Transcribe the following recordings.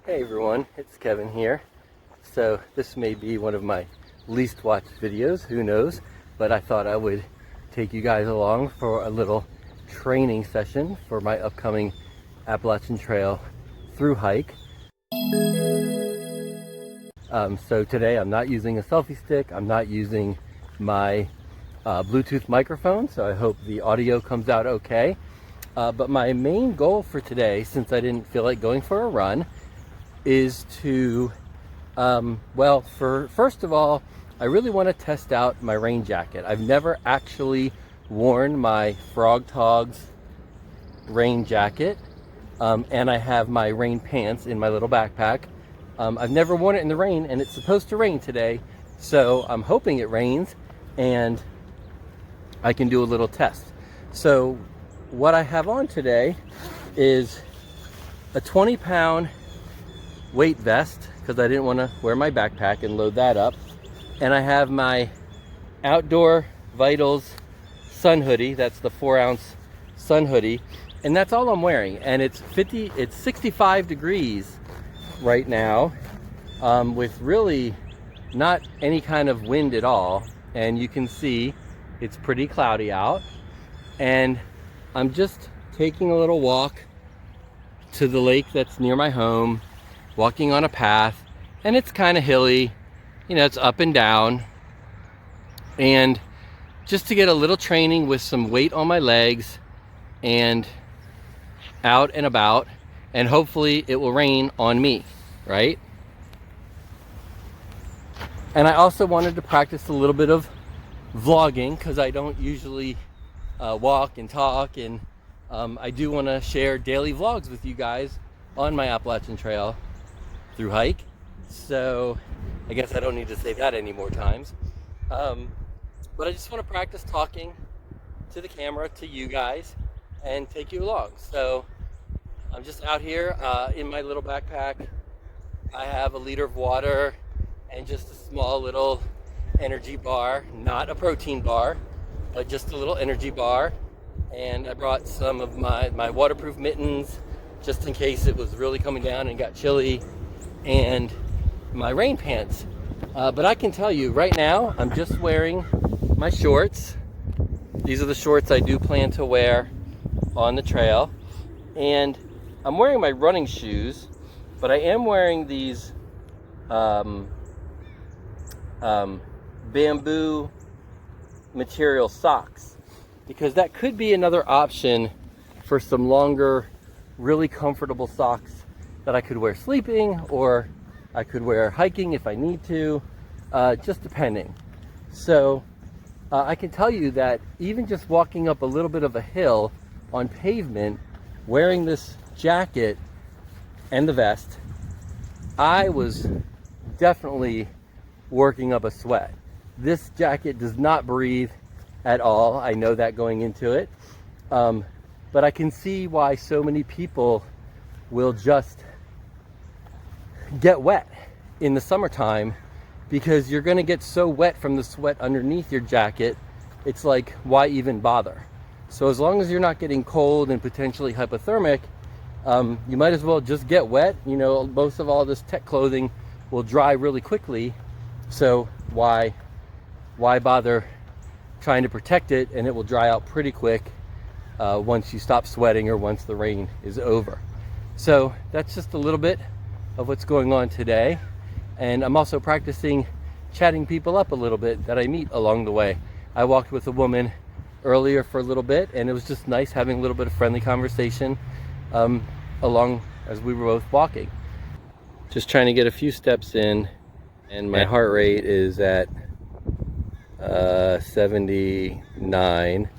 Hey everyone, it's Kevin here. So this may be one of my least watched videos, who knows, but I thought I would take you guys along for a little training session for my upcoming Appalachian Trail Thru-Hike. So today I'm not using a selfie stick, I'm not using my Bluetooth microphone, so I hope the audio comes out okay. But my main goal for today, since I didn't feel like going for a run, is to, first of all, I really want to test out my rain jacket. I've never actually worn my Frog Togs rain jacket, and I have my rain pants in my little backpack. I've never worn it in the rain, and it's supposed to rain today, so I'm hoping it rains and I can do a little test. So what I have on today is a 20-pound weight vest, because I didn't want to wear my backpack and load that up, and I have my Outdoor Vitals sun hoodie. That's the 4-ounce sun hoodie, and that's all I'm wearing. And it's 65 degrees right now, with really not any kind of wind at all, and you can see it's pretty cloudy out. And I'm just taking a little walk to the lake that's near my home, walking on a path, and it's kind of hilly, you know, it's up and down, and just to get a little training with some weight on my legs and out and about, and hopefully it will rain on me, right? And I also wanted to practice a little bit of vlogging, because I don't usually walk and talk, and I do want to share daily vlogs with you guys on my Appalachian Trail Thru-Hike. So I guess I don't need to say that any more times, but I just want to practice talking to the camera, to you guys, and take you along. So I'm just out here in my little backpack. I have a liter of water and just a small little energy bar, not a protein bar, but just a little energy bar. And I brought some of my waterproof mittens just in case it was really coming down and got chilly, and my rain pants. But I can tell you right now, I'm just wearing my shorts. These are the shorts I do plan to wear on the trail. And I'm wearing my running shoes, but I am wearing these bamboo material socks, because that could be another option for some longer, really comfortable socks that I could wear sleeping, or I could wear hiking if I need to, just depending. So I can tell you that even just walking up a little bit of a hill on pavement, wearing this jacket and the vest, I was definitely working up a sweat. This jacket does not breathe at all. I know that going into it. But I can see why so many people will just get wet in the summertime, because you're going to get so wet from the sweat underneath your jacket. It's like, why even bother? So as long as you're not getting cold and potentially hypothermic, you might as well just get wet. You know, most of all this tech clothing will dry really quickly, so why bother trying to protect it, and it will dry out pretty quick once you stop sweating or once the rain is over. So that's just a little bit of what's going on today, and I'm also practicing chatting people up a little bit that I meet along the way. I walked with a woman earlier for a little bit, and it was just nice having a little bit of friendly conversation along as we were both walking. Just trying to get a few steps in, and my heart rate is at 79.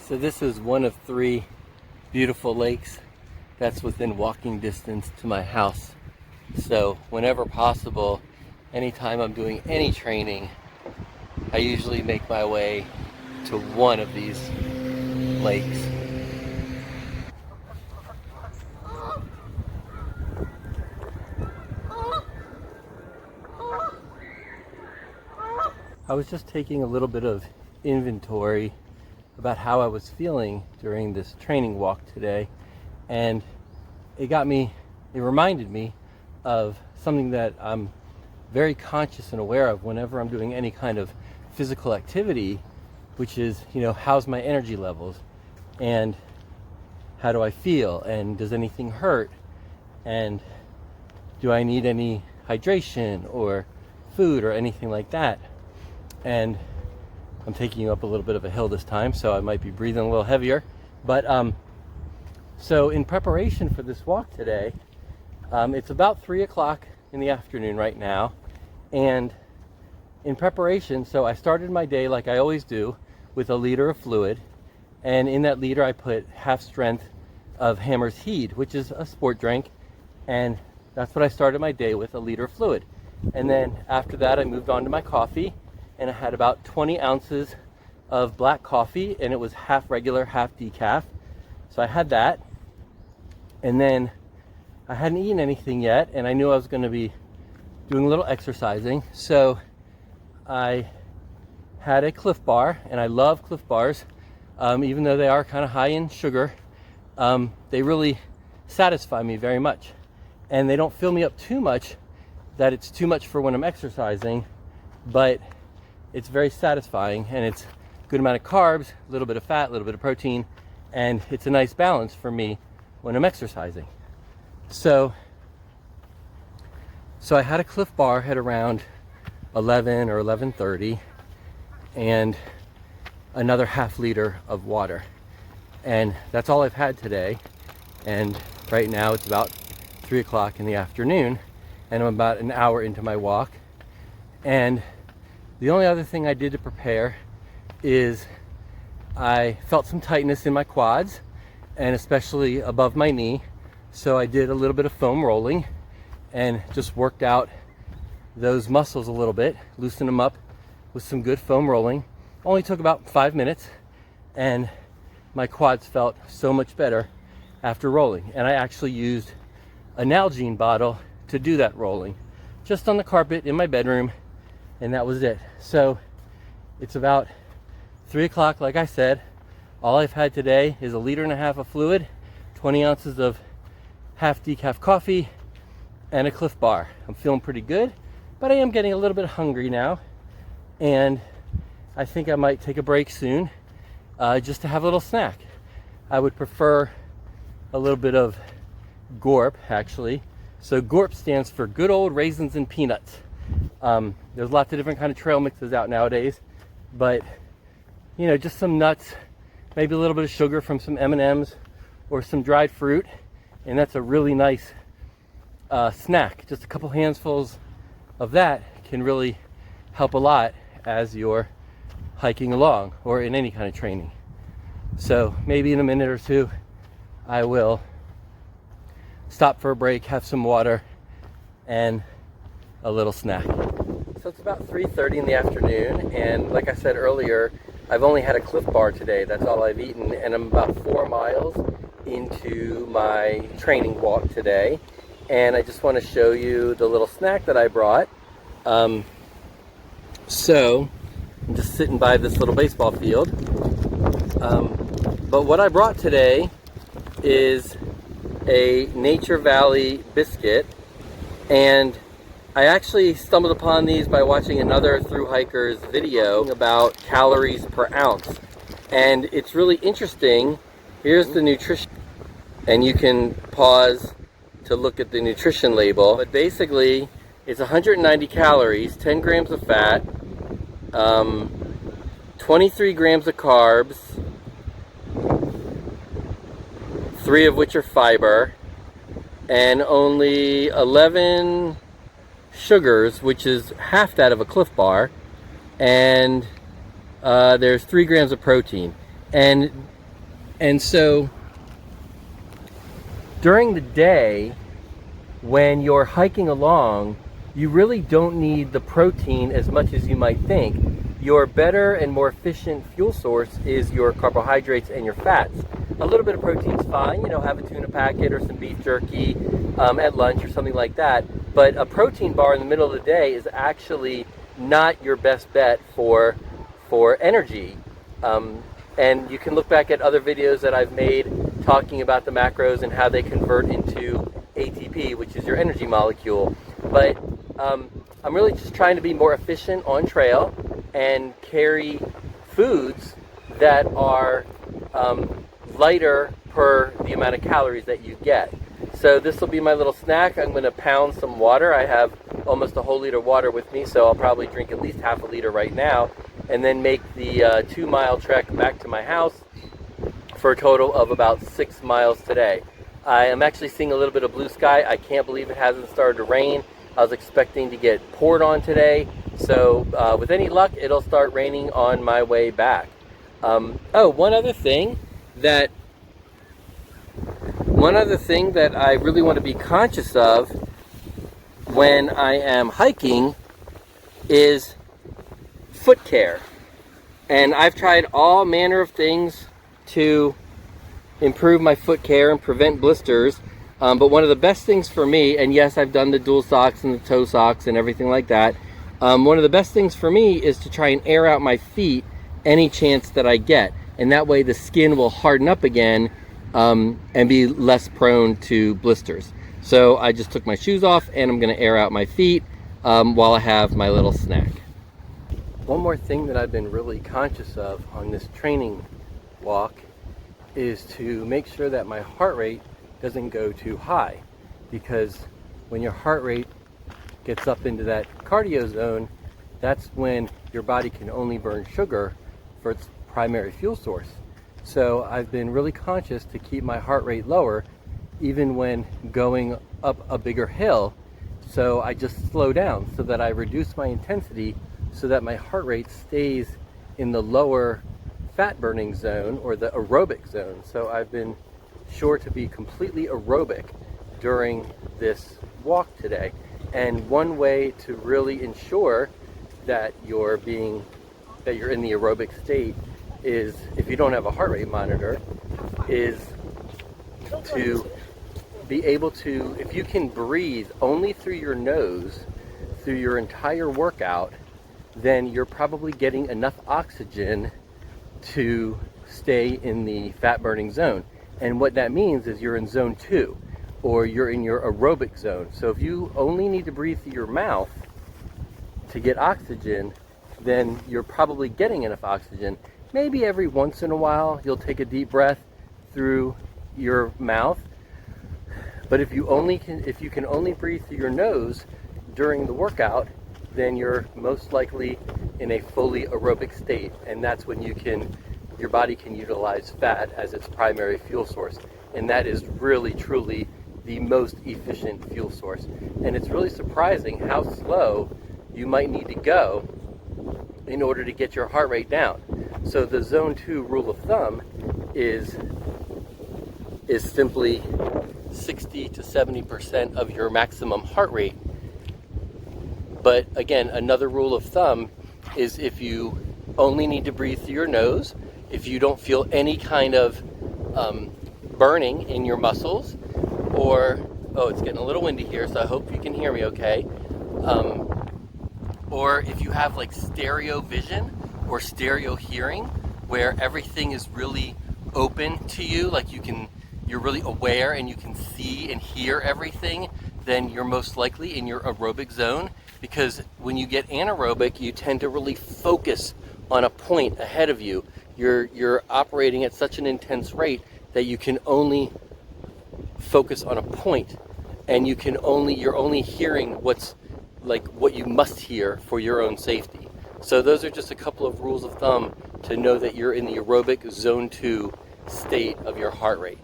So this is one of 3 beautiful lakes that's within walking distance to my house. So whenever possible, anytime I'm doing any training, I usually make my way to one of these lakes. I was just taking a little bit of inventory about how I was feeling during this training walk today, and it reminded me of something that I'm very conscious and aware of whenever I'm doing any kind of physical activity, which is, how's my energy levels, and how do I feel, and does anything hurt, and do I need any hydration or food or anything like that. And I'm taking you up a little bit of a hill this time, so I might be breathing a little heavier. But so in preparation for this walk today, it's about 3 o'clock in the afternoon right now, and in preparation, so I started my day like I always do with a liter of fluid, and in that liter I put half strength of Hammer's Heat, which is a sport drink, and that's what I started my day with, a liter of fluid. And then after that I moved on to my coffee, and I had about 20 ounces of black coffee, and it was half regular, half decaf. So I had that, and then I hadn't eaten anything yet, and I knew I was going to be doing a little exercising, so I had a Cliff Bar, and I love Cliff Bars, even though they are kind of high in sugar. They really satisfy me very much, and they don't fill me up too much that it's too much for when I'm exercising, but it's very satisfying, and it's a good amount of carbs, a little bit of fat, a little bit of protein, and it's a nice balance for me when I'm exercising. So I had a Cliff Bar at around 11 or 11:30, and another half liter of water, and that's all I've had today. And right now it's about 3 o'clock in the afternoon, and I'm about an hour into my walk. And the only other thing I did to prepare is I felt some tightness in my quads, and especially above my knee, so I did a little bit of foam rolling and just worked out those muscles a little bit, loosened them up with some good foam rolling. Only took about 5 minutes, and my quads felt so much better after rolling. And I actually used a Nalgene bottle to do that rolling, just on the carpet in my bedroom, and that was it. So it's about 3 o'clock, like I said. All I've had today is a liter and a half of fluid, 20 ounces of half decaf coffee, and a Cliff Bar. I'm feeling pretty good, but I am getting a little bit hungry now, and I think I might take a break soon, just to have a little snack. I would prefer a little bit of Gorp, actually. So Gorp stands for Good Old Raisins and Peanuts. There's lots of different kind of trail mixes out nowadays, but just some nuts, maybe a little bit of sugar from some M&Ms or some dried fruit, and that's a really nice snack. Just a couple handfuls of that can really help a lot as you're hiking along or in any kind of training. So maybe in a minute or two I will stop for a break, have some water, and a little snack. So it's about 3:30 in the afternoon, and like I said earlier, I've only had a Cliff Bar today. That's all I've eaten, and I'm about 4 miles into my training walk today, and I just want to show you the little snack that I brought. So I'm just sitting by this little baseball field, but what I brought today is a Nature Valley biscuit, and I actually stumbled upon these by watching another thru-hiker's video about calories per ounce, and it's really interesting. Here's the nutrition, and you can pause to look at the nutrition label, but basically it's 190 calories, 10 grams of fat, 23 grams of carbs, 3 of which are fiber, and only 11 sugars, which is half that of a Cliff Bar, and there's 3 grams of protein. And so during the day, when you're hiking along, you really don't need the protein as much as you might think. Your better and more efficient fuel source is your carbohydrates and your fats. A little bit of protein's fine, have a tuna packet or some beef jerky at lunch or something like that. But a protein bar in the middle of the day is actually not your best bet for energy. And you can look back at other videos that I've made talking about the macros and how they convert into ATP, which is your energy molecule. But I'm really just trying to be more efficient on trail and carry foods that are lighter per the amount of calories that you get. So this will be my little snack. I'm going to pound some water. I have almost a whole liter of water with me, so I'll probably drink at least half a liter right now, and then make the 2-mile trek back to my house for a total of about 6 miles today. I am actually seeing a little bit of blue sky. I can't believe it hasn't started to rain. I was expecting to get poured on today, so with any luck, it'll start raining on my way back. One other thing that I really want to be conscious of when I am hiking is foot care. And I've tried all manner of things to improve my foot care and prevent blisters. But one of the best things for me, and yes, I've done the dual socks and the toe socks and everything like that. One of the best things for me is to try and air out my feet any chance that I get. And that way the skin will harden up again and be less prone to blisters. So I just took my shoes off and I'm going to air out my feet while I have my little snack. One more thing that I've been really conscious of on this training walk is to make sure that my heart rate doesn't go too high, because when your heart rate gets up into that cardio zone, that's when your body can only burn sugar for its primary fuel source. So I've been really conscious to keep my heart rate lower even when going up a bigger hill. So I just slow down so that I reduce my intensity so that my heart rate stays in the lower fat burning zone, or the aerobic zone. So I've been sure to be completely aerobic during this walk today. And one way to really ensure that you're in the aerobic state is, if you don't have a heart rate monitor, is to be able to, if you can breathe only through your nose through your entire workout, then you're probably getting enough oxygen to stay in the fat burning zone. And what that means is you're in zone 2, or you're in your aerobic zone. So if you only need to breathe through your mouth to get oxygen, then you're probably getting enough oxygen. Maybe every once in a while you'll take a deep breath through your mouth, but if you can only breathe through your nose during the workout, then you're most likely in a fully aerobic state, and that's when your body can utilize fat as its primary fuel source, and that is really truly the most efficient fuel source. And it's really surprising how slow you might need to go in order to get your heart rate down. So the zone 2 rule of thumb is simply 60 to 70% of your maximum heart rate. But again, another rule of thumb is if you only need to breathe through your nose, if you don't feel any kind of burning in your muscles, or, it's getting a little windy here, so I hope you can hear me okay. Or if you have like stereo vision or stereo hearing, where everything is really open to you, like you're really aware and you can see and hear everything, then you're most likely in your aerobic zone. Because when you get anaerobic, you tend to really focus on a point ahead of you. You're operating at such an intense rate that you can only focus on a point, and you're only hearing what you must hear for your own safety. So those are just a couple of rules of thumb to know that you're in the aerobic zone 2 state of your heart rate.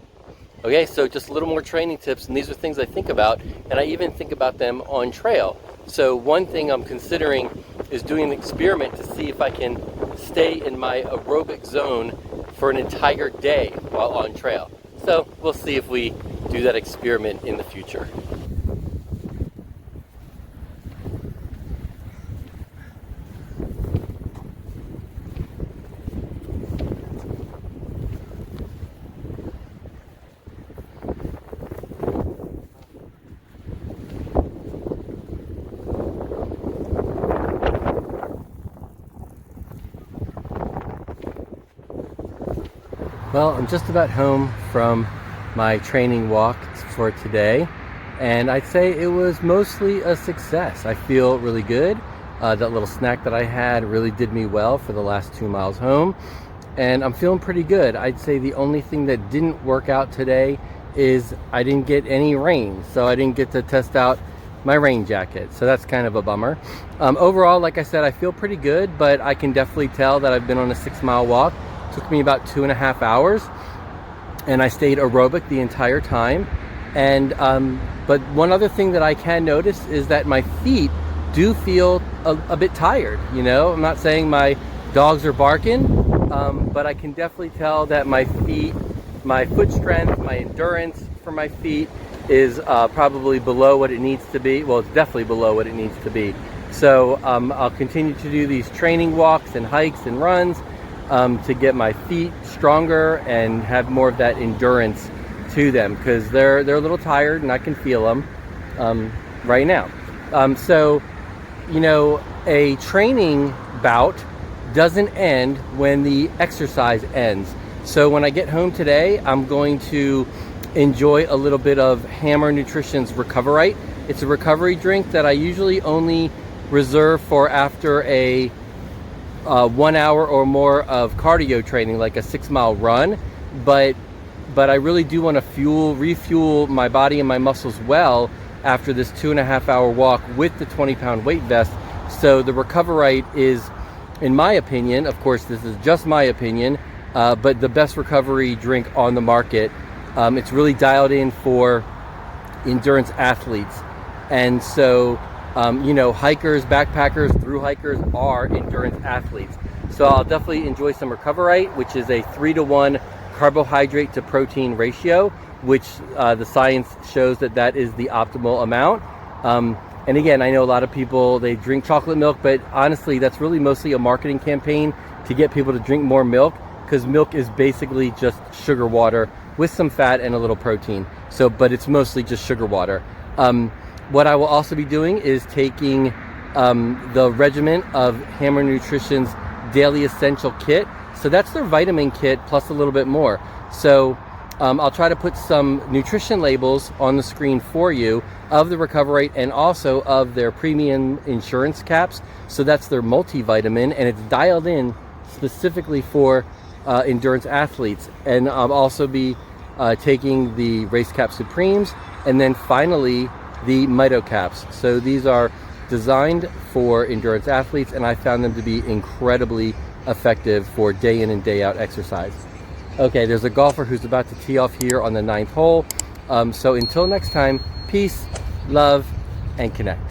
Okay, so just a little more training tips, and these are things I think about, and I even think about them on trail. So one thing I'm considering is doing an experiment to see if I can stay in my aerobic zone for an entire day while on trail. So we'll see if we do that experiment in the future. Well, I'm just about home from my training walk for today, and I'd say it was mostly a success. I feel really good. That little snack that I had really did me well for the last 2 miles home, and I'm feeling pretty good. I'd say the only thing that didn't work out today is I didn't get any rain, so I didn't get to test out my rain jacket, so that's kind of a bummer. Overall, like I said, I feel pretty good, but I can definitely tell that I've been on a 6-mile walk. Took me about 2.5 hours, and I stayed aerobic the entire time. And but one other thing that I can notice is that my feet do feel a bit tired. You know, I'm not saying my dogs are barking, but I can definitely tell that my feet, my foot strength, my endurance for my feet is probably below what it needs to be. Well, it's definitely below what it needs to be. So I'll continue to do these training walks and hikes and runs to get my feet stronger and have more of that endurance to them, because they're a little tired and I can feel them right now. So, you know, a training bout doesn't end when the exercise ends. So when I get home today, I'm going to enjoy a little bit of Hammer Nutrition's Recoverite. It's a recovery drink that I usually only reserve for after a 1 hour or more of cardio training, like a 6-mile run, but I really do want to refuel my body and my muscles well after this 2.5-hour walk with the 20-pound weight vest. So the Recoverite is, in my opinion, of course this is just my opinion, but the best recovery drink on the market. It's really dialed in for endurance athletes, and so you know, hikers, backpackers, thru-hikers are endurance athletes. So I'll definitely enjoy some Recoverite, which is a 3-to-1 carbohydrate to protein ratio, which the science shows that is the optimal amount. And again, I know a lot of people, they drink chocolate milk, but honestly, that's really mostly a marketing campaign to get people to drink more milk, because milk is basically just sugar water with some fat and a little protein. So, but it's mostly just sugar water. What I will also be doing is taking the regimen of Hammer Nutrition's Daily Essential Kit. So that's their vitamin kit plus a little bit more. So I'll try to put some nutrition labels on the screen for you of the Recoverite and also of their premium insurance caps. So that's their multivitamin, and it's dialed in specifically for endurance athletes. And I'll also be taking the Race Cap Supremes, and then finally the Mito Caps. So these are designed for endurance athletes, and I found them to be incredibly effective for day in and day out exercise. Okay, there's a golfer who's about to tee off here on the 9th hole. So until next time, peace, love, and connect.